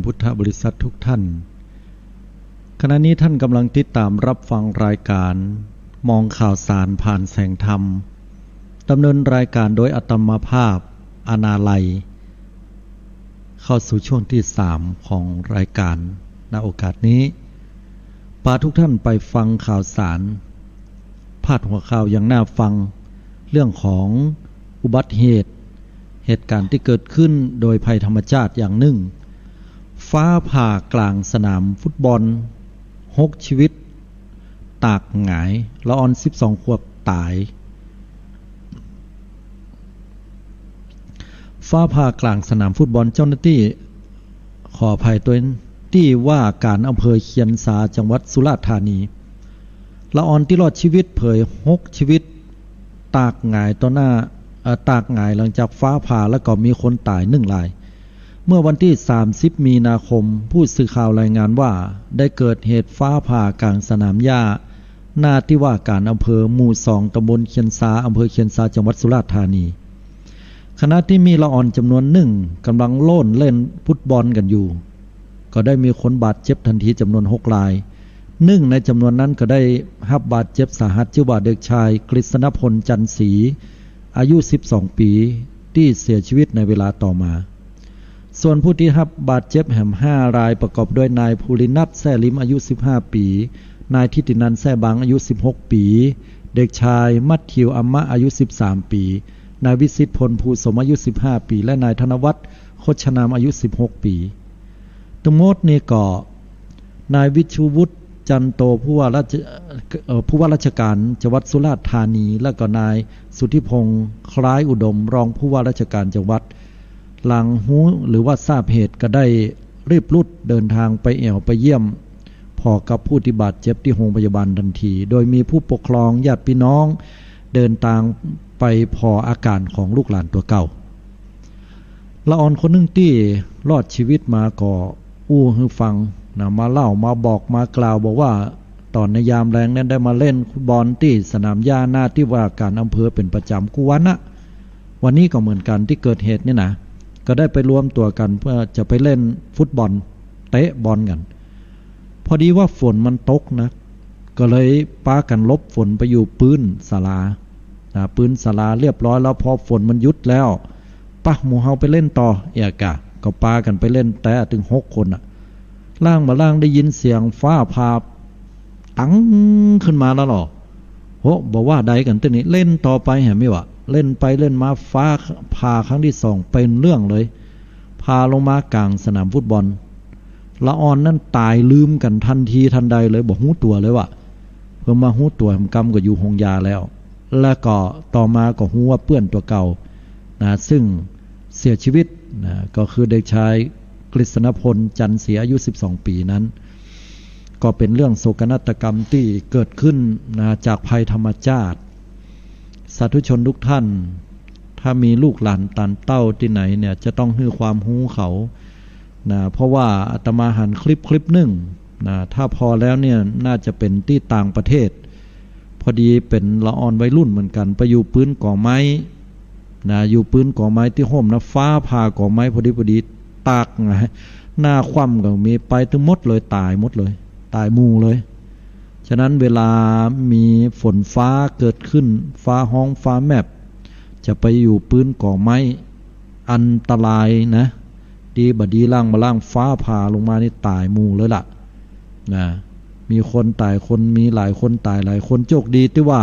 พุทธบริษัททุกท่านขณะนี้ท่านกำลังติดตามรับฟังรายการมองข่าวสารผ่านแสงธรรมดำเนินรายการโดยอาตมาภาพอนาลัยเข้าสู่ช่วงที่3ของรายการณโอกาสนี้พาทุกท่านไปฟังข่าวสารพาดหัวข่าวอย่างน่าฟังเรื่องของอุบัติเหตุการณ์ที่เกิดขึ้นโดยภัยธรรมชาติอย่างหนึ่งฟ้าผ่ากลางสนามฟุตบอล6ชีวิตตากหงายละออน12ขวบตายฟ้าผ่ากลางสนามฟุตบอลเจ้าหน้าที่ขออภัยตัวที่ว่าการอำเภอเคียนซาจังหวัดสุราษฎร์ธานีละออนที่รอดชีวิตเผย6ชีวิตตากหงายต่อหน้าตากหงายหลังจากฟ้าผ่าแล้วก็มีคนตาย1รายเมื่อวันที่30มีนาคมผู้สื่อข่าวรายงานว่าได้เกิดเหตุฟ้าผ่ากลางสนามหญ้าหน้าที่ว่าการอำเภอหมู่2ตำบลเคียนซาอำเภอเคียนซาจังหวัดสุราษฎร์ธานีขณะที่มีละออนจำนวนหนึ่งกำลังโล่นเล่นฟุตบอลกันอยู่ก็ได้มีคนบาดเจ็บทันทีจำนวน6รายหนึ่งในจำนวนนั้นก็ได้รับบาดเจ็บสาหัสชื่อว่าเด็กชายกฤษณพลจันทร์ศรีอายุ12ปีที่เสียชีวิตในเวลาต่อมาส่วนผู้ที่รับบาดเจ็บแหม5รายประกอบด้วยนายภูรินัทแซ่ลิมอายุ15ปีนายทิตินันท์แซ่บางอายุ16ปีเด็กชายมัทธิวอัมมะอายุ13ปีนายวิสิทธิ์พลภูสมอายุ15ปีและนายธนวัฒน์โคชนามอายุ16ปีทั้งหมดนี้ก็นายวิชูวุฒิจันโตผู้ว่าราชการจังหวัดสุราษฎร์ธานีและก็นายสุทธิพงษ์คล้ายอุดมรองผู้ว่าราชการจังหวัดหลังหูหรือว่าทราบเหตุก็ได้รีบรุดเดินทางไปไปเยี่ยมพอกับผู้ที่บาดเจ็บที่โรงพยาบาลทันทีโดยมีผู้ปกครองญาติพี่น้องเดินทางไปพออาการของลูกหลานตัวเก่าละออนคนหนึ่งที่รอดชีวิตมาก็อู้ให้ฟังนะมาเล่ามาบอกมากล่าวบอกว่าตอนในยามแรงนั้นได้มาเล่นฟุตบอลที่สนามหญ้าหน้าที่ว่าการอำเภอเป็นประจำกูวันนะวันนี้ก็เหมือนกันที่เกิดเหตุนี่นะก็ได้ไปรวมตัวกันเพื่อจะไปเล่นฟุตบอลเตะบอลกันพอดีว่าฝนมันตกนะก็เลยป้ากันลบฝนไปอยู่ปืนศาลาปืนศาลาเรียบร้อยแล้วพอฝนมันหยุดแล้วป้าหมู่เฮาไปเล่นต่อเอกะก็ป้ากันไปเล่นแต่ถึง6คนล่างมาล่างได้ยินเสียงฟ้าผ่าตั้งขึ้นมาแล้วหรอโหบอกว่าใดกันตัวนี้เล่นต่อไปเห็นไหมวะเล่นไปเล่นมาฟ้าผ่าครั้งที่2เป็นเรื่องเลยพาลงมากลางสนามฟุตบอลละออนนั่นตายลืมกันทันทีทันใดเลยบอกหูตัวเลยว่ะเพิ่มมาหูตัวทำกรรมก็อยู่หงยาแล้วก็ต่อมาก็หูว่าเปื้อนตัวเก่านะซึ่งเสียชีวิตนะก็คือเด็กชายกฤษณพลจันทร์ศรีอายุ12ปีนั้นก็เป็นเรื่องโศกนาฏกรรมที่เกิดขึ้นนะจากภัยธรรมชาติสาธุชนทุกท่านถ้ามีลูกหลานตานเต้าที่ไหนเนี่ยจะต้องให้ความรู้เขานะเพราะว่าอาตมาหันคลิปหนึ่งนะถ้าพอแล้วเนี่ยน่าจะเป็นที่ต่างประเทศพอดีเป็นละออนวัยรุ่นเหมือนกันไปอยู่ปืนก่อไม้นะอยู่ปืนก่อไม้ที่ห่มนะฟ้าผ่าก่อไม้พอดีตากไงหน้าคว่ำก็มีไปทั้งหมดเลยตายหมดเลยตายมูเลยฉะนั้นเวลามีฝนฟ้าเกิดขึ้นฟ้าห้องฟ้าแมบจะไปอยู่ปืนก่อไม้อันตรายนะดีบดีล่างมาล่างฟ้าผ่าลงมานี่ตายมูเลยล่ะนะมีคนตายคนมีหลายคนตายหลายคนโชคดีที่ว่า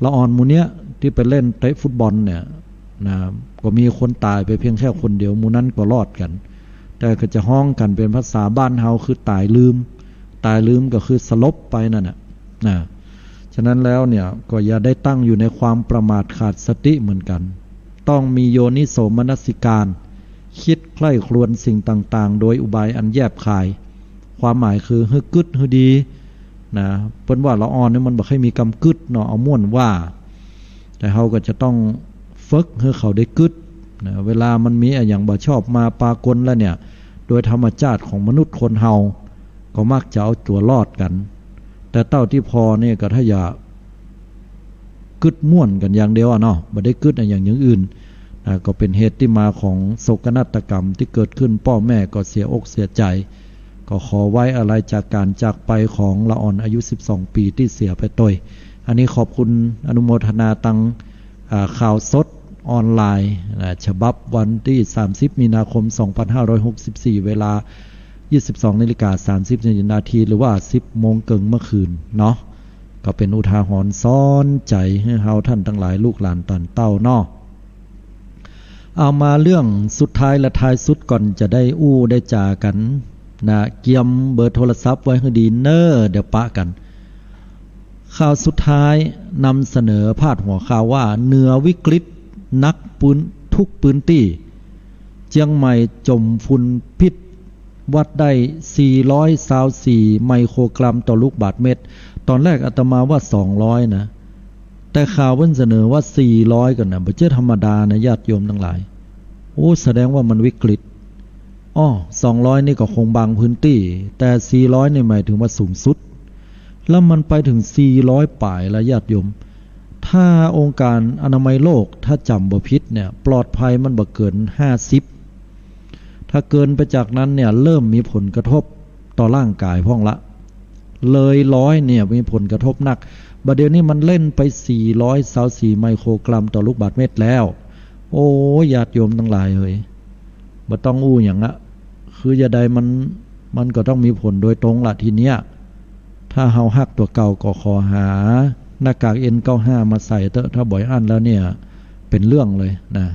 ละออนมูเนี้ยที่ไปเล่นเตะฟุตบอลเนี่ยนะก็มีคนตายไปเพียงแค่คนเดียวมูนั้นก็รอดกันแต่ก็จะห้องกันเป็นภาษาบ้านเฮาคือตายลืมก็คือสลบไปนั่นนะฉะนั้นแล้วเนี่ยก็อย่าได้ตั้งอยู่ในความประมาทขาดสติเหมือนกันต้องมีโยนิโสมนสิการคิดใคร่ครวญสิ่งต่างๆโดยอุบายอันแยบคายความหมายคือฮึกึดฮึดีนะเปิ้นว่าละออนนี่มันบ่ให้มีกำกึดเนาะเอาม่วนว่าแต่เฮาก็จะต้องฝึกให้เขาได้กึดนะเวลามันมีอย่างบ่ชอบมาปากลแล้วเนี่ยโดยธรรมชาติของมนุษย์คนเฮาก็มักจะเอาตัวรอดกันแต่เต้าที่พอเนี่ยก็ถ้าอย่ากึดม่วนกันอย่างเดียวเนาะบ่ได้กึดอย่างอื่น ก็เป็นเหตุที่มาของโศกนาฏกรรมที่เกิดขึ้นพ่อแม่ก็เสียอกเสียใจก็ขอไว้อะไรจากการจากไปของละอ่อนอายุ12 ปีที่เสียไปตัวอันนี้ขอบคุณอนุโมทนาตังข่าวสดออนไลน์ฉบับวันที่30 มีนาคม 2564 เวลา 22:30 นาทีหรือว่า 10 โมงเกิงเมื่อคืนเนาะก็เป็นอุทาหรณ์ซ้อนใจให้เฮาท่านทั้งหลายลูกหลานตันเต้าเนาะเอามาเรื่องสุดท้ายและท้ายสุดก่อนจะได้ได้จากันนะเกียมเบอร์โทรศัพท์ไว้ให้ดีเนอเดี๋ยวปะกันข่าวสุดท้ายนำเสนอพาดหัวข่าวว่าเหนือวิกฤตนักปืนทุกปืนตี้เจียงใหม่จมฝุ่นพิษวัดได้424ไมโครกรัมต่อลูกบาศก์เมตรตอนแรกอาตมาว่า200นะแต่ข่าวเพิ่นเสนอว่า400กันนะบ่ใช่ธรรมดานะญาติโยมทั้งหลายโอ้แสดงว่ามันวิกฤต200นี่ก็คงบางพื้นที่แต่400นี่หมายถึงว่าสูงสุดแล้วมันไปถึง400ป่ายแล้วญาติโยมถ้าองค์การอนามัยโลกถ้าจำบ่ผิดเนี่ยปลอดภัยมันบ่เกิน50ถ้าเกินไปจากนั้นเนี่ยเริ่มมีผลกระทบต่อร่างกายพ้องละเลย100เนี่ยมีผลกระทบหนักบัดเดี๋ยวนี้มันเล่นไป424ไมโครกรัมต่อลูกบาศก์เมตรแล้วโอ้ญาติโยมทั้งหลายเฮ้ยบ่ต้องอย่างละคืออย่าใดมันก็ต้องมีผลโดยตรงละทีเนี้ยถ้าเฮาฮักตัวเก่าก็ขอหาหน้ากาก N95 มาใส่เถอะถ้าบ่อยอั้นแล้วเนี่ยเป็นเรื่องเลยนะ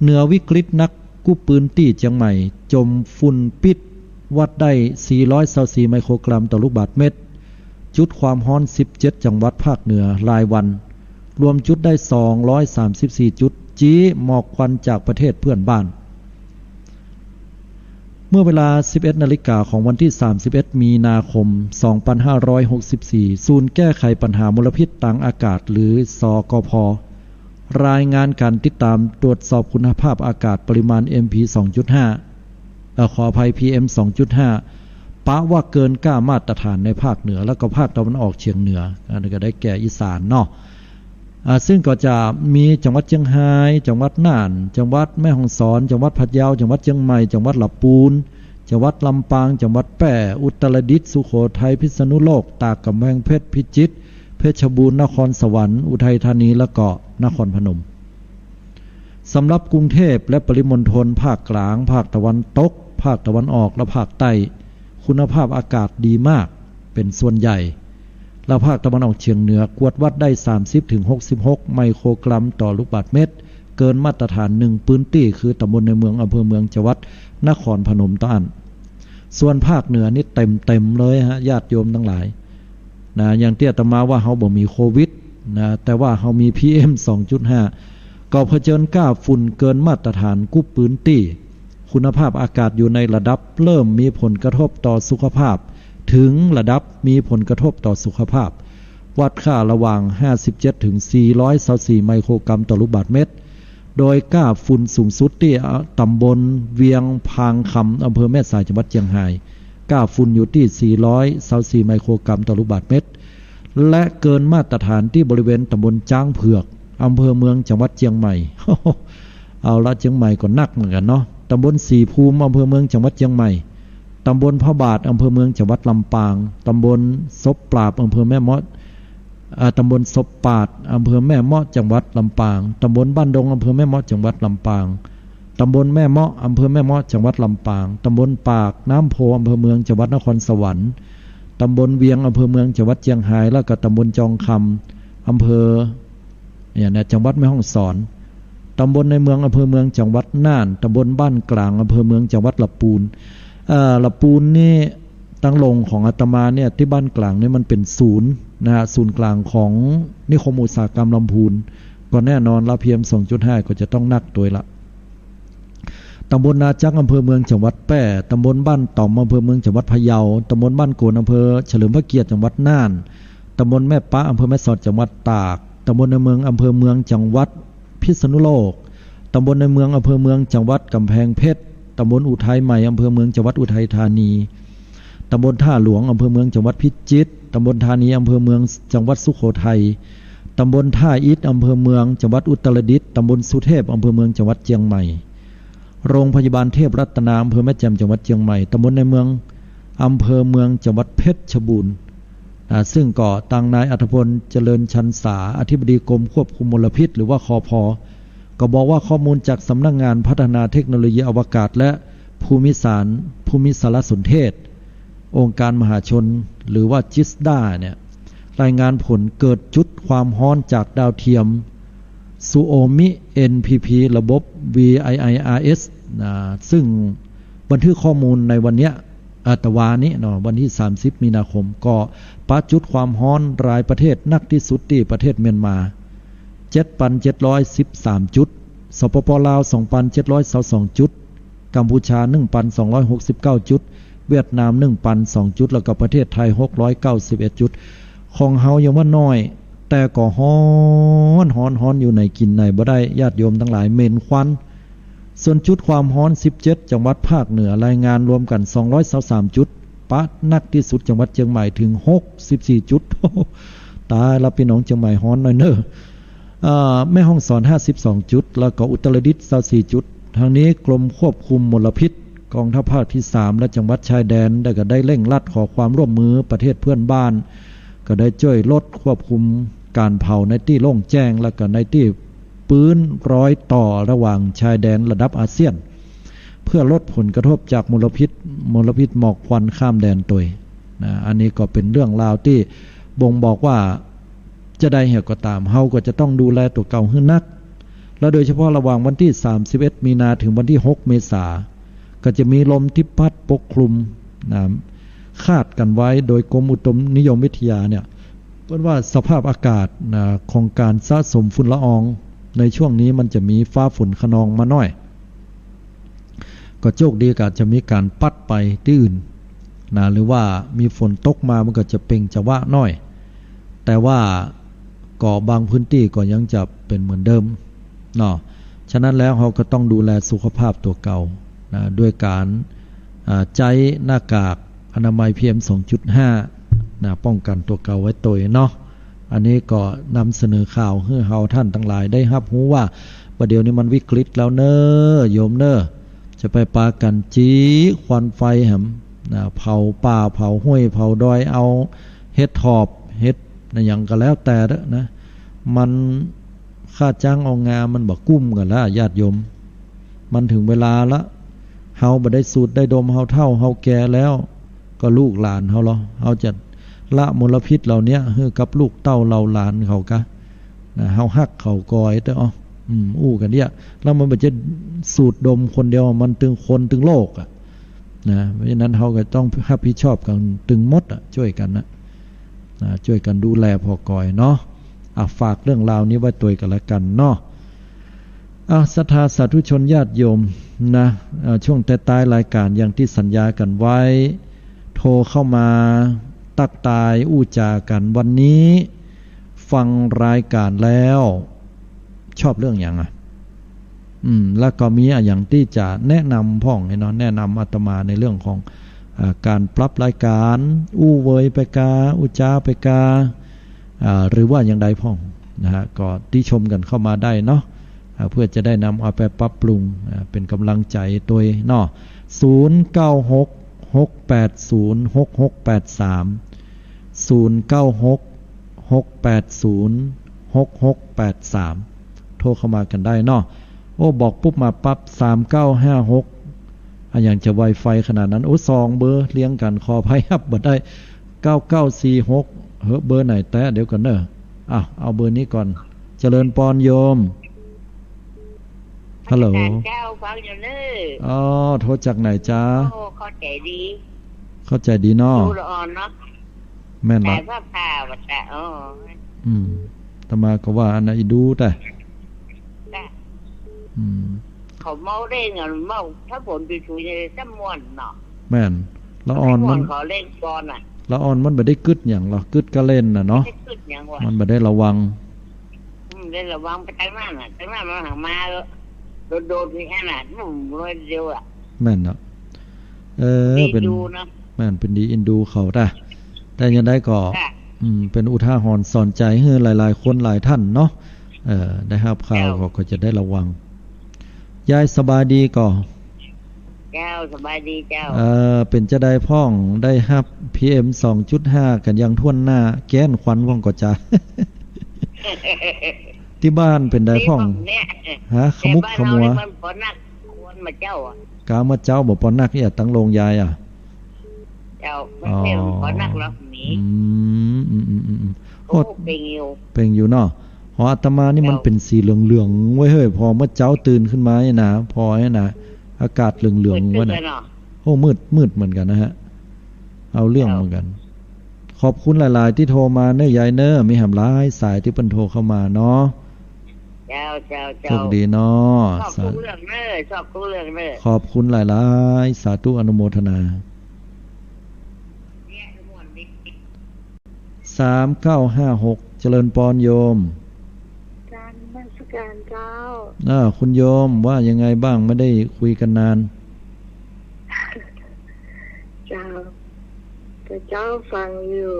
เหนือวิกฤตนักกู้ปืนตี้เชียงใหม่จมฝุ่นพิษวัดได้424ไมโครกรัมต่อลูกบาศก์เมตรจุดความร้อน17จังหวัดภาคเหนือรายวันรวมจุดได้234จุดจี้หมอกควันจากประเทศเพื่อนบ้านเมื่อเวลา 11 นาฬิกาของวันที่31 มีนาคม 2564ศูนย์แก้ไขปัญหามลพิษทางอากาศหรือสกพ.รายงานการติดตามตรวจสอบคุณภาพอากาศปริมาณ MP 2.5 ขออภัย PM 2.5 ปะว่าเกินค่ามาตรฐานในภาคเหนือและก็ภาคตะวันออกเฉียงเหนืออันนี้ก็ได้แก่อีสานเนาะซึ่งก็จะมีจังหวัดเชียงรายจังหวัดน่านจังหวัดแม่ฮ่องสอนจังหวัดพะเยาจังหวัดเชียงใหม่จังหวัดลำพูนจังหวัดลำปางจังหวัดแพร่อุตรดิตถ์สุโขทัยพิษณุโลกตากกำแพงเพชรพิจิตรเพชรบูรณ์นครสวรรค์อุทัยธานีและก็นครพนมสำหรับกรุงเทพและปริมณฑลภาคกลางภาคตะวันตกภาคตะวันออกและภาคใต้คุณภาพอากาศดีมากเป็นส่วนใหญ่และภาคตะวันออกเฉียงเหนือกวดวัดได้ 30-66 ไมโครกรัมต่อลูกบาศก์เมตรเกินมาตรฐาน1พื้นที่คือตำบลในเมืองอำเภอเมืองจังหวัดนครพนมตอนส่วนภาคเหนือนี่เต็มเลยฮะญาติโยมทั้งหลายนะอย่างที่อาตมาว่าเฮาบ่มีโควิดนะแต่ว่าเฮามี PM 2.5 ก็เผชิญก้าฝุ่นเกินมาตรฐานกุ๊บพื้นที่คุณภาพอากาศอยู่ในระดับเริ่มมีผลกระทบต่อสุขภาพถึงระดับมีผลกระทบต่อสุขภาพวัดค่าระหว่าง 57-424 ไมโครกรัมต่อลูกบาศก์เมตรโดยก้าฝุ่นสูงสุดที่ตำบลเวียงพางคำอำเภอแม่สายจังหวัดเชียงรายก้าฝุ่นอยู่ที่424ไมโครกรัมต่อลูกบาศก์เมตรและเกินมาตรฐานที่บริเวณตำบลจ้างเผือกอำเภอเมืองจังหวัดเชียงใหม่ เอาละเชียงใหม่ก็นักเหมือนกันเนาะตำบลสีภูมิอำเภอเมืองจังหวัดเชียงใหม่ตำบลพระบาทอำเภอเมืองจังหวัดลำปางตำบลศพปราบอำเภอแม่เมาะตำบลศพปาดอำเภอแม่เมาะจังหวัดลำปางตำบลบ้านดงอำเภอแม่เมาะจังหวัดลำปางตำบลแม่เมาะอำเภอแม่เมาะจังหวัดลำปางตำบลปากน้ำโพอำเภอเมืองจังหวัดนครสวรรค์ตำบลเวียงอำเภอเมืองจังหวัดเชียงรายแล้วก็ตำบลจองคำอำเภอจังหวัดแม่ฮ่องสอนตำบลในเมืองอำเภอเมืองจังหวัดน่านตำบลบ้านกลางอำเภอเมืองจังหวัดลำพูนลำพูนนี่ตั้งลงของอาตมาเนี่ยที่บ้านกลางนี่มันเป็นศูนย์นะฮะศูนย์กลางของนิคมอุตสาหกรรมลำพูนก็แน่นอนละPM 2.5 ก็จะต้องนักตัวละตำบลนาจักอำเภอเมืองจังหวัดแพร่ตำบลบ้านต่อมอำเภอเมืองจังหวัดพะเยาตำบลบ้านโกนอำเภอเฉลิมพระเกียรติจังหวัดน่านตำบลแม่ปะอำเภอแม่สอดจังหวัดตากตำบลในเมืองอำเภอเมืองจังหวัดพิษณุโลกตำบลในเมืองอำเภอเมืองจังหวัดกำแพงเพชรตำบลอุทัยใหม่อำเภอเมืองจังหวัดอุทัยธานีตำบลท่าหลวงอำเภอเมืองจังหวัดพิจิตรตำบลธานีอำเภอเมืองจังหวัดสุโขทัย ตำบลท่าอิฐอำเภอเมืองจังหวัดอุตรดิตถ์ตำบลสุเทพอำเภอเมืองจังหวัดเชียงใหม่โรงพยาบาลเทพรัตนาอำเภอแม่แจ่มจังหวัดเชียงใหม่ตำบลในเมืองอำเภอเมืองจังหวัดเพชรบูรณ์ซึ่งก่อตั้งนายอัธพลเจริญชันษาอธิบดีกรมควบคุมมลพิษหรือว่าคพ.ก็บอกว่าข้อมูลจากสำนักงานพัฒนาเทคโนโลยีอวกาศและภูมิสารสนเทศองค์การมหาชนหรือว่าจิสดาเนี่ยรายงานผลเกิดจุดความร้อนจากดาวเทียมซูโอมิ NPP ระบบ VIIRS ซึ่งบันทึกข้อมูลในวันนี้ตะวานี้เนาะวันที่30มีนาคมก็ปะจุดความร้อนรายประเทศนักที่สุดที่ประเทศเมียนมา 7,713 จุดสปป.ลาว 2,722 จุดกัมพูชา 1,269 จุดเวียดนาม 1,002 จุดแล้วก็ประเทศไทย691 จุดของเฮายังว่าน้อยแต่ก็ฮ้อนอยู่ในกินในบ่ได้ญาติโยมทั้งหลายเหม็นควันส่วนจุดความร้อน17จังหวัดภาคเหนือรายงานรวมกัน223จุดปะนักที่สุดจังหวัดเชียงใหม่ถึง64จุดตายแล้วพี่น้องเชียงใหม่ร้อนหน่อยเน้อแม่ฮ่องสอน52จุดแล้วก็อุตรดิตถ์24จุดทางนี้กรมควบคุมมลพิษกองทัพภาคที่3และจังหวัดชายแดนได้เร่งรัดขอความร่วมมือประเทศเพื่อนบ้านก็ได้ช่วยลดควบคุมการเผาในที่โล่งแจ้งและก็ในที่ปืนรอยต่อระหว่างชายแดนระดับอาเซียนเพื่อลดผลกระทบจากมลพิษหมอกควันข้ามแดนตัวยอันนี้ก็เป็นเรื่องราวที่บ่งบอกว่าจะได้เหตุก็ตามเฮาก็จะต้องดูแลตัวเก่าให้นักและโดยเฉพาะระหว่างวันที่31มีนาถึงวันที่6เมษาก็จะมีลมที่พัดปกคลุมคาดกันไว้โดยกรมอุตุนิยมวิทยาเนี่ยเพราะว่าสภาพอากาศของการสะสมฝุ่นละอองในช่วงนี้มันจะมีฟ้าฝนคะนองมาหน่อยก็โชคดีก็จะมีการปัดไปที่อื่นหรือว่ามีฝนตกมามันก็จะเป่งจะว่าน้อยแต่ว่าก็บางพื้นที่ก็ยังจะเป็นเหมือนเดิมเนาะฉะนั้นแล้วเราก็ต้องดูแลสุขภาพตัวเก่าด้วยการใช้หน้ากากอนามัย PM 2.5 ป้องกันตัวเก่าไว้ตัวเนาะอันนี้ก็นำเสนอข่าวให้เฮาท่านทั้งหลายได้รับรู้ว่าประเดี๋ยวนี้มันวิกฤตแล้วเนอะโยมเนอะจะไปปากันจีควันไฟแหมเผาป่าเผาห้วยเผาดอยเอาเฮ็ดทอบเฮ็ดอย่างก็แล้วแต่นะมันค่าจ้างเอางามันบ่กุ้มกันแล้วญาติโยมมันถึงเวลาละเฮาบ่ได้สูดได้ดมเฮาเฒ่าเฮาแก่แล้วก็ลูกหลานเฮาเฮาจะละมลพิษเหล่านี้ให้กับลูกเต้าเราหลานเขากะเฮาฮักเขากอยแต่อู้กันเนี่ยแล้วมันบ่จะสูดดมคนเดียวมันตึงคนตึงโลกอ่ะเพราะฉะนั้นเฮาก็ต้องรับผิดชอบกันตึงหมดช่วยกันช่วยกันดูแลพอกอยเนาะฝากเรื่องราวนี้ไว้ตัวกันละกันเนาะศรัทธาสาธุชนญาติโยมนะช่วงท้ายรายการอย่างที่สัญญากันไว้โทรเข้ามาตักตายอู้จากันวันนี้ฟังรายการแล้วชอบเรื่องอย่างแล้วก็มีอย่างที่จะแนะนำพ่องให้เนาะแนะนำอาตมาในเรื่องของการปรับรายการอู้เวยไปกาอู้จาไปกาหรือว่าอย่างใดพ่องนะฮะก็ที่ชมกันเข้ามาได้เนาะเพื่อจะได้นำเอาไปปรับปรุงเป็นกำลังใจตัวเนาะ0966806683 โทรเข้ามากันได้เนาะบอกปุ๊บมาปั๊บ3956อย่างจะ Wi-Fi ขนาดนั้น2เบอร์เลี้ยงกันขออภัยครับบ่ได้9946เบอร์ไหนแต่เดี๋ยวก่อนเด้อเอาเบอร์นี้ก่อนเจริญปอนโยมฮัลโหลเจ้าฟังอยู่เด้อโทรจากไหนจ๊ะเข้าใจดีเนาะดูละอ่อนเนาะแม่นละแต่ผ้าว่าแต่ตมาก็ว่าอันนั้นดูแต่เขาเมาได้เงินเมาถ้าผลไปช่วยในซ้ำม่วนเนาะแม่นละอ่อนมันเขาเล่นก่อนละอ่อนมันบ่ได้กึดหยังหรอกกึดก็เล่นเนาะมันบ่ได้ระวังได้ระวังไปตั้งนานตั้งนานมันหังมาโดดๆนี่ขนาดนุ่มร้อยเดียวแม่นเนาะเป็นแม่นเป็นดีอินดูเขาแต่ยังได้ก็ เป็นอุทาหรณ์สอนใจให้หลายๆคนหลายท่านเนาะได้รับข่าวก็จะได้ระวังยายสบายดีก่อเจ้าสบายดีเจ้าเป็นจะได้พ่องได้รับ PM 2.5 กันยังท่วนหน้าแก้นควันว่องก่อจ้า ที่บ้านเป็นได้พ่องฮะขมุกขมัวมันปอนักควรมาเจ้าอ่ะกามาเจ้าบ่ปอนักอย่าตั้งโรงยายอ่ะเจ้ามันเป็นปอนักแล้วหนีโคตรเป็นอยู่เนาะหออาตมานี่มันเป็นสีเหลืองๆไว้เฮ้ยพอเมื่อเจ้าตื่นขึ้นมาเนี่ยนะพอเนี่ยนะอากาศเหลืองๆวะน่ะโอ้มืดเหมือนกันนะฮะเอาเรื่องเหมือนกันขอบคุณหลายๆที่โทรมาเน้อยายเน้อมีหำหลายสายที่เพิ่นโทรเข้ามาเนาะเจ้าโชคดีเนาะชอบทุกเรื่องเน้อชอบทุกเรื่องเน้อขอบคุณหลายๆสาธุอนุโมทนา3956เจริญปอนโยมการนมัสการเจ้าคุณโยมว่ายังไงบ้างไม่ได้คุยกันนานเจ้าแต่เจ้าฟังอยู่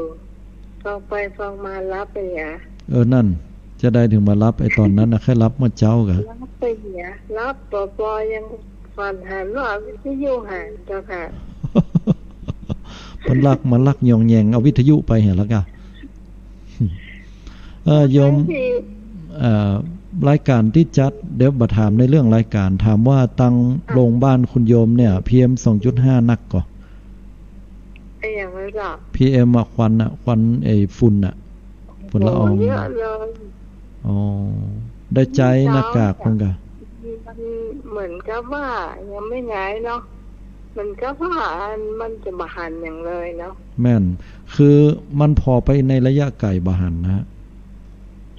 ฟังไปฟังมารับไปอ่ะนั่นจะได้ถึงมารับไอ้ตอนนั้นนะแค่รับเมื่อเจ้ากะรับไปเหียรับปอยังฟันหันว่าวิทยุหันเจ้าค่ะมันลักยองแยงเอาวิทยุไปเห็นแล้วกะโยมรายการที่จัดเดี๋ยวมาถามในเรื่องรายการถามว่าตังโรงบ้านคุณโยมเนี่ย PM 2.5 นักก่อไอ้อย่างไรล่ะ PM ควันไอ้ฝุ่นฝุ่นละอองเยอะเลยได้ใจหน้ากากมั้งกะมันเหมือนกับว่ายังไม่หายเนาะมันก็ว่ามันจะบาหันอย่างเลยเนาะแม่นคือมันพอไปในระยะไกลบาหันนะฮะ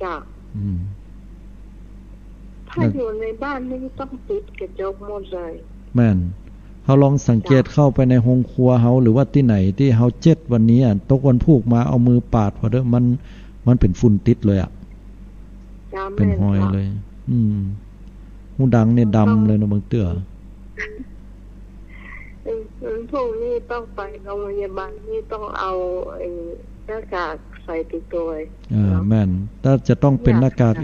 จ้ะถ้าอยู่ในบ้านนี่ต้องปิดกระจกหมดเลยแม่นเขาลองสังเกตเข้าไปในห้องครัวเฮาหรือว่าที่ไหนที่เฮาเจ็ดวันนี้ตกวันพูกมาเอามือปาดพอเด้อมันเป็นฝุ่นติดเลยเป็นหอยเลยหูดังเนี่ยดำเลยนะบางเตื้อพวกนี้ต้องไปโรงพยาบาลนี่ต้องเอาหน้ากากใส่ติดตัวแม่นถ้าจะต้องเป็นหน้ากาก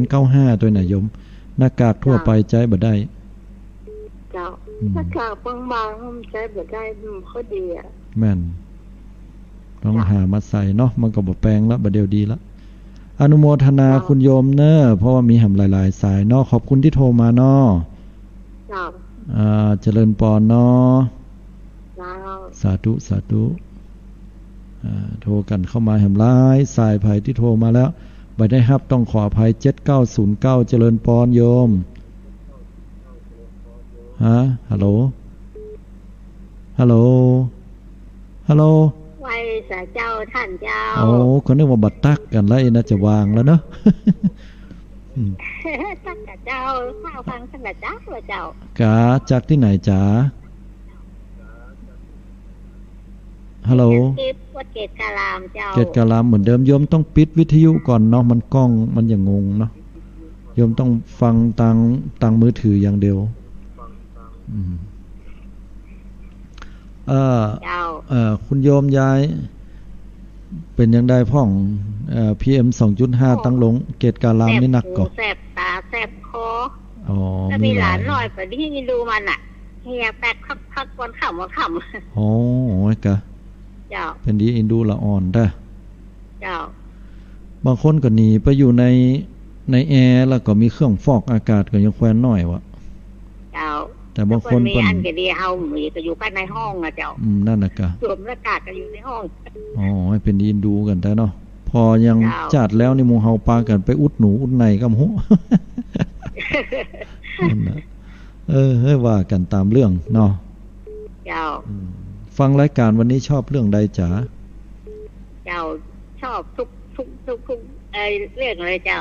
N95 ตัวไหนยมหน้ากากทั่วไปใช้บ่ได้เจ้าหน้ากากบางๆมันใช้บ่ได้ค่อยดีแม่นต้องหามาใส่เนาะมันก็บ่แปลงแล้วบ่เดียวดีแล้วอนุโมทนาคุณโยมเนอะเพราะว่ามีหำหลายๆสายเนาะขอบคุณที่โทรมาเนาะเจริญปอนเนาะสาธุโทรกันเข้ามาแหมร้ายสายภัยที่โทรมาแล้วไม่ได้ครับต้องขออภัย7909เจริญปอนโยมฮัลโหลไว้สาเจ้าท่านเจ้าคนนึกว่าบัดตักกันแล้วน่าจะวางแล้วเนาะตักกับเจ้าข้าวฟังสักกับเจ้ากะจากที่ไหนจ๋าฮัลโหลวัดเกตกาลามเจ้าเกตกาลามเหมือนเดิมโยมต้องปิดวิทยุก่อนเนาะมันกล้องมันอย่างงงเนาะโยมต้องฟังตังมือถืออย่างเดียวคุณโยมยายเป็นยังได้พ่องPM 2.5 ตั้งลงเกตกาลามนี่หนักก่อแสบตาแสบคอถ้ามีหลานหน่อยไปที่นี่ดูมันเฮียแปดพักวันค่ำโอ้ยกะเป็นดีอินดูละอ่อนได้บางคนก็หนีไปอยู่ในแอร์แล้วก็มีเครื่องฟอกอากาศก็ยังแควนน้อยวะแต่บางคนมีอันก็ดีเฮาหนีก็อยู่ภายในห้องเจ้านั่นน่ะกะสวมหน้ากากก็อยู่ในห้องให้เป็นดีอินดูกันได้เนาะพอยังจัดแล้วนี่หมู่เฮาปากันไปอุดหนูอุดในกับหูเฮ้ยว่ากันตามเรื่องเนาะฟังรายการวันนี้ชอบเรื่องใดจ๋าชอบทุกเรื่องเลยเจ้า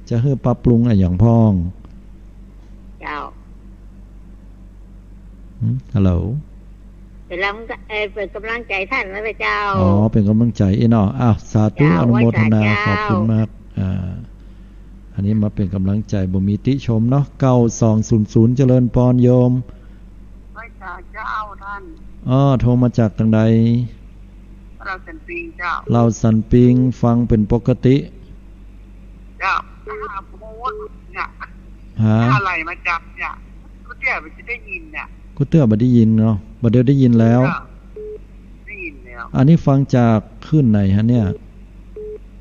จะให้ปรับปรุงอะไรอย่างพ้องฮัลโหลเป็นกำลังใจท่านนะเจ้าเป็นกำลังใจเนาะสาธุอนุโมทนาขอบคุณมากอันนี้มาเป็นกำลังใจบ่มีติชมเนาะ9200เจริญปอนโยมไปจากเจ้าท่านโทรมาจากทางใด เราสันปิงเจ้า เราสันปิงฟังเป็นปกติ เจ้าถ้าหาพูดเนี่ย ฮะ ถ้าอะไรมาจับเนี่ยก็เตี้ยมันจะได้ยินเนี่ย กูเตื้อบ่ได้ยินเนาะบ่เดี๋ยวได้ยินแล้ว ได้ยินแล้ว อันนี้ฟังจากคลื่นไหนฮะเนี่ย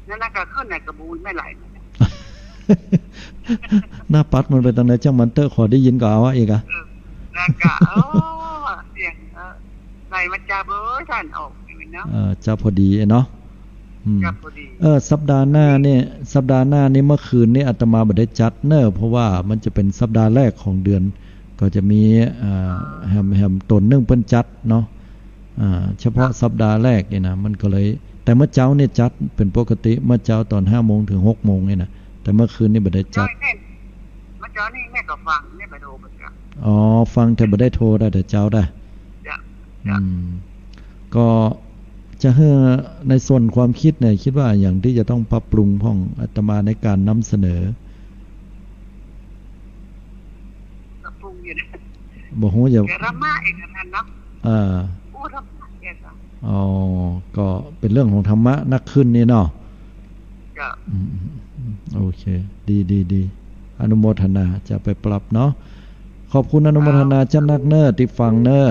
นั่นก็ขึ้นในกระบูนไม่ไหลเนี่ย หน้าปัดมันไปตรงไหนจังมันเตอร์ขอได้ยินก็เอาอีกอ่ะ แล้วก็เสียงไหลมาจับท่านออกอยู่เนาะ จะพอดีเนาะจับพอดีสัปดาห์หน้านี่เมื่อคืนนี้อาตมาบ่ได้จัดเนอะเพราะว่ามันจะเป็นสัปดาห์แรกของเดือนก็จะมีแฮมตนนึงเพิ่นจัดเนาะเฉพาะสัปดาห์แรกนี่นะมันก็เลยแต่เมื่อเช้านี่จัดเป็นปกติเมื่อเช้าตอน 5 โมงถึง 6 โมงนี่นะแต่เมื่อคืนนี่บ่ได้จัดเมื่อเช้านี่แม่ก็ฟังแม่ไปโทรไปกันฟังแต่บ่ได้โทรได้แต่เช้าได้ก็จะให้ในส่วนความคิดเนี่ยคิดว่าอย่างที่จะต้องปรับปรุงของอาตมาในการนำเสนอปรับปรุงอยู่นะบ่ฮู้จะธรรมะเองนั่นเนาะธรรมะแกก็เป็นเรื่องของธรรมะนักขึ้นนี่เนาะจ้ะโอเคดีอนุโมทนาจะไปปรับเนาะขอบคุณอนุโมทนาจ้านักเนอที่ฟังเนอ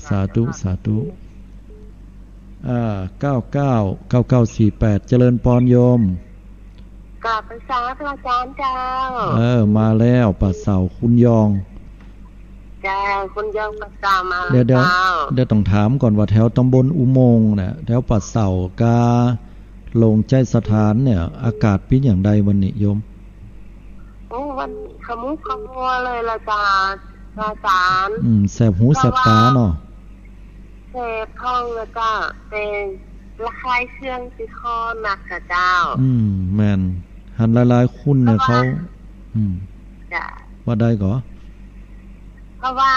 สาธุ999948เจริญปอนโยมกราบพระสาธุอาจารย์เจ้ามาแล้วป่าเสาคุณยองจ้าคุณยองป่าเสามาเดี๋ยวต้องถามก่อนว่าแถวตำบลอุโมงค์เนี่ยแถวป่าเสากาลงใจสถานเนี่ยอากาศเป็นอย่างใดวันนี้โยมวันขมุกขมัวเลยละจ้าอาจารย์แสบหูแสบตาเนาะเสพท้องแล้วก็เป็นระคายเคืองที่คอหนักค่ะเจ้าแม่นหันหลายๆคุณเนี่ยเขาจ้ะว่าได้ก่อเพราะว่า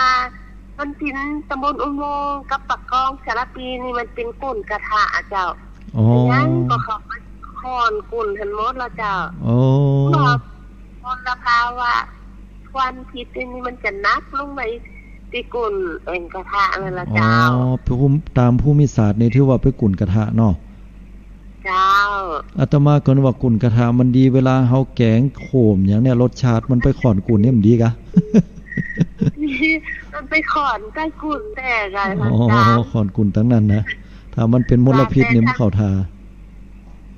มันเป็นตำบลอุโมงค์กับปากกองสารปีนี่มันเป็นกุ่นกระทะเจ้ายังก็เขาคอนกุ่นทันหมดแล้วเจ้ามลภาวะควันพิษนี่มันจะนักลงไปที่กุ่นเป็นกระทะนั่นละเจ้าตามภูมิศาสตร์นี่ถือว่าไปกุ่นกระทะเนาะเจ้าอาตมาก็นึกว่ากุ่นกระทะมันดีเวลาเฮาแกงโขมอย่างเนี้ยรสชาติมันไปขอนกุ่นนี่มันดีกะมันไปขอนใกล้กุ่นแต่ไงค่ะเจ้าขอนกุ่นทั้งนั้นนะถ้ามันเป็นมลพิษนี่มันเข้าทา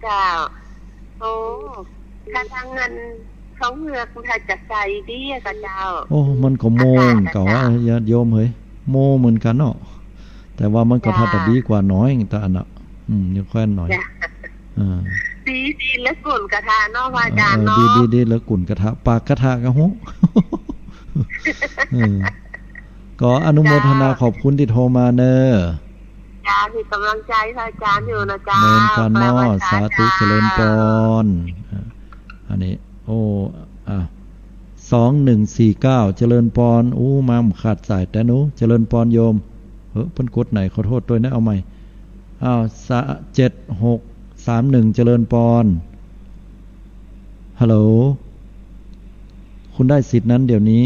เจ้าถ้าทางเงินท้องเมืองคุณถ้าจะใส่ดีกับเจ้ามันก็โมงเก่าญาติโยมเฮ้ยโมเหมือนกันเนาะแต่ว่ามันก็ถ้าจะดีกว่าน้อยแต่อันน่ะยังแค่น้อยดีแล้วกุ่นกระทะเนาะอาจารย์เนาะดีแล้วกุ่นกระทะปากกระทะกะฮู้ก็อนุโมทนาขอบคุณที่โทรมาเนอะจ้าที่กำลังใจอาจารย์อยู่นะจ๊ะเหมือนกันเนาะสาธุเจริญพรอันนี้2149เจริญพรมาขาดสายแต่หนูเจริญพรโยมเพิ่นกดไหนขอโทษด้วยนะเอาใหม่7631เจริญพรฮัลโหลคุณได้สิทธิ์นั้นเดี๋ยวนี้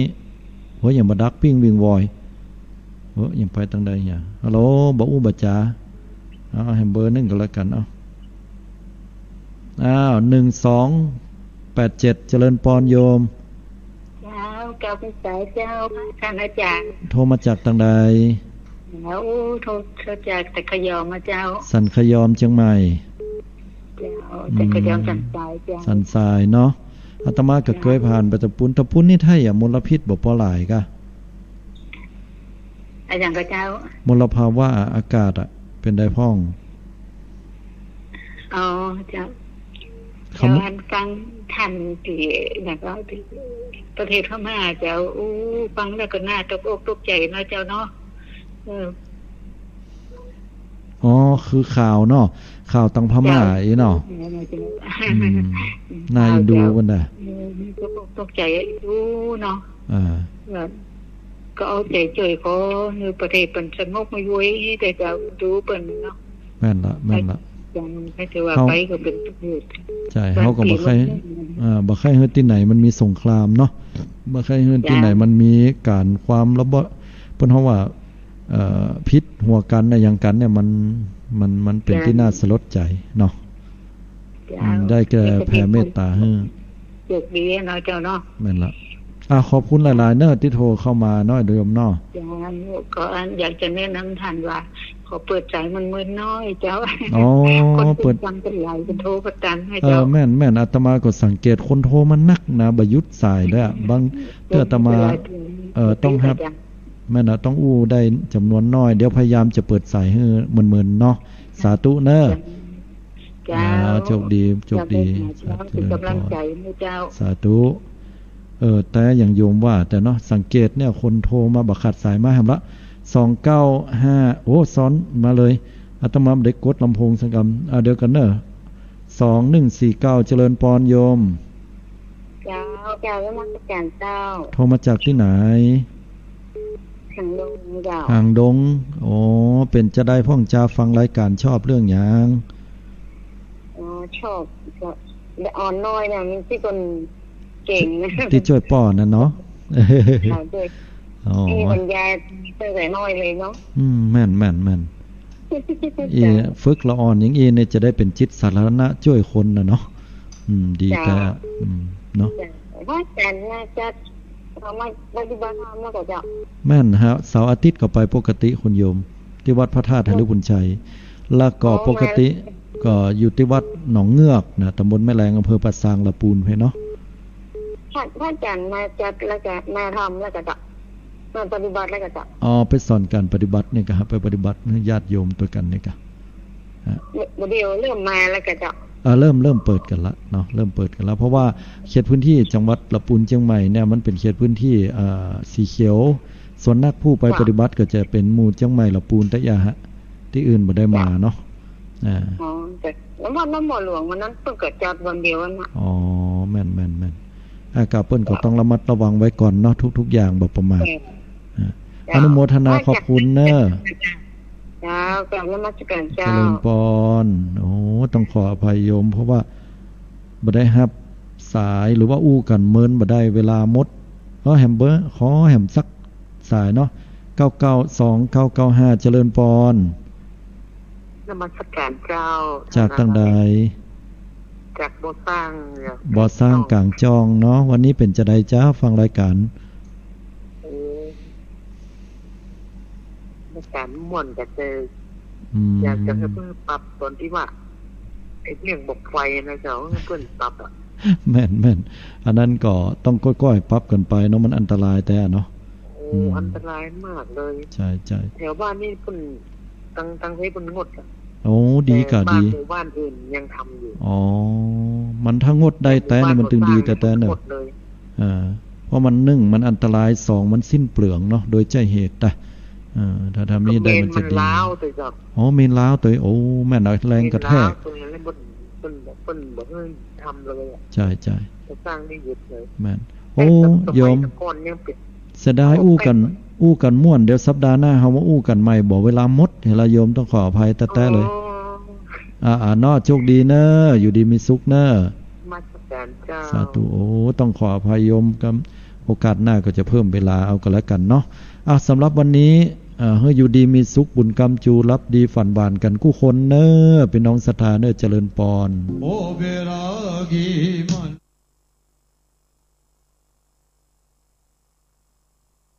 อย่ามาดักปิ้งวิงวอยยังไปทางใดเนี่ยฮัลโหลบ่อู้บ่จ๋าให้เบอร์นึงก็แล้วกัน1287เจริญพรโยมเจ้าเป็นสายเจ้าท่านอาจารย์โทรมาจากทางใดแล้วโทรจากแต่ขยอมมาเจ้าสันขยอมเชียงใหม่แต่ขยอมสันทรายเจ้าสันทรายเนาะอาตมาก็เคยผ่านไปตะปุ้นนี่ไทยมลพิษบ่พอหลายกะอาจารย์ก็เจ้ามลภาวะอากาศเป็นได้พ้องเจ้าฟังทันที่แล้วก็ประเทศพม่าเจ้าฟังแล้วก็น่าตกอกตกใจเนาะเจ้าเนาะคือข่าวเนาะข่าวตังพม่าอีเนาะน่าดูกันน่ะตกใจดูเนาะก็เอาใจจ่อยขอคือประเทศเป็นสงบมาอยู่แต่จะดูเป็นเนาะแม่นละไม่ถือว่าไปก็เป็นประเทศใช่เฮาก็บ่เคยบ่เคยเฮ็ดที่ไหนมันมีสงครามเนาะบ่เคยเฮ็ดที่ไหนมันมีการความระเบิดเพิ่นเฮาว่า พิษหัวกันอย่างกันเนี่ยมันเป็นที่น่าสลดใจเนาะได้แก่แผ่เมตตาให้เด็กดีเนาะเจ้าเนาะแม่นละขอบคุณหลายๆเนอะที่โทรเข้ามาน้อยโดยมเนาะก็อยากจะแนะนำท่านว่าขอเปิดใจมันมืดน้อยเจ้าคนเปิดฟังเป็นไรเป็นโทรประกันให้เจ้าแม่นอาตมาก็สังเกตคนโทรมันนักนะบยุทธสายด้วยบางเตื้ออาตมาต้องครับแม่นต้องอู้ได้จำนวนน้อยเดี๋ยวพยายามจะเปิดสายให้เหมือนๆเนาะสาธุเนอะโชคดีสาธุเป็นกำลังใจให้เจ้าสาธุแต่อย่างโยมว่าแต่เนาะสังเกตเนี่ยคนโทรมาบักขัดสายมาแหมละ295โอ้ซ้อนมาเลยอาตมาได้กดลำโพงสังกรรมเดียวกันเนอะ2149เจริญปรโยมเจ้าแล้วมาจากเจ้าโทรมาจากที่ไหนหางดงเจ้าหางดงเป็นจะได้พ่องจาฟังรายการชอบเรื่องหยังชอบแต่อ่อนน้อยเนี่ยมันที่คนเก่งนะที่ช่วยป้อนนะเนาะมีบรรยายตั้งแต่น้อยเลยเนาะแม่นฝึกละอ่อนอย่างเนี่ยจะได้เป็นจิตสาธารณะช่วยคนนะเนาะดีแต่เนาะว่าแต่น่าจะเราไม่ปฏิบัติธรรมแล้วก็จะแม่นฮะเสาร์อาทิตย์ก็ไปปกติคุณโยมที่วัดพระธาตุหฤบุญชัยแล้วก็ปกติก็อยู่ที่วัดหนองเงือกนะตำบลแม่แรงอำเภอปะซางละปูนเพเนาะพระอาจารย์มาจัดแล้วก็มาทำแล้วก็จะมาปฏิบัติแล้วก็จะไปสอนการปฏิบัติเนี่ยครับไปปฏิบัติญาติโยมตัวกันเนี่ยครับเดี๋ยวเริ่มมาแล้วก็จะเริ่มเปิดกันละเนาะเริ่มเปิดกันแล้วเพราะว่าเขตพื้นที่จังหวัดละปูนเชียงใหม่เนี่ยมันเป็นเขตพื้นที่สีเขียวส่วนนักผู้ไปปฏิบัติก็จะเป็นหมู่เชียงใหม่ละปูนแต่ยาฮะที่อื่นบ่ได้มาเนาะแต่น้ำบ่อหลวงวันนั้นเพิ่งเกิดจัดวันเดียวนะแม่นกาเปิ้นก็ต้องระมัดระวังไว้ก่อนเนาะทุกๆอย่างบ่ประมาทอนุโมทนาขอบคุณเนอะเจ้ากราบนมัสการเจ้าเจริญพรต้องขออภัยโยมเพราะว่าบ่ได้รับสายหรือว่าอู้กันเมินบ่ได้เวลาหมดแฮมเบอร์ขอแฮมสักสายเนาะ992995เจริญพรนมัสการเจ้าจากตั้งใดจากบ่อสร้างกลางจองเนาะวันนี้เป็นจะได้จ้าฟังรายการม่วนจะเจออยากจะเพิ่มปรับตอนที่ว่าไอ้เรื่องบอกไฟนะเจ้าเพิ่นปรับแม่นอันนั้นก็ต้องก้อยๆปรับกันไปเนาะมันอันตรายแต่เนาะอันตรายมากเลยใช่แถวบ้านนี่เพิ่นตั้งให้เพิ่นงดดีกะดีบ้านอื่นยังทำอยู่มันถ้างดได้แต่นี่มันถึงดีแต่เนอะเพราะมัน1มันอันตราย2มันสิ้นเปลืองเนาะโดยใจเหตุถ้าทำนี้ได้มันจะดีเมนล้าวตัวแม่นแรงกระแทกเพิ่นบ่ให้ทำเลยใช่สร้างได้หยุดเลยแม่นโยมเสียดายอู้กันม่วนเดี๋ยวสัปดาห์หน้าเฮามาอู้กันใหม่บอกเวลาหมดเวลาโยมต้องขออภัยแต่เลยเนาะโชคดีเนอะอยู่ดีมีสุขเนอะมาการเจ้าสาธุต้องขออภัยโยมกับโอกาสหน้าก็จะเพิ่มเวลาเอากันแล้วกันเนาะสำหรับวันนี้ให้อยู่ดีมีสุขบุญกรรมจูรับดีฝันบานกันกู้คนเนอะเป็นน้องศรัทธาเนอะเจริญพร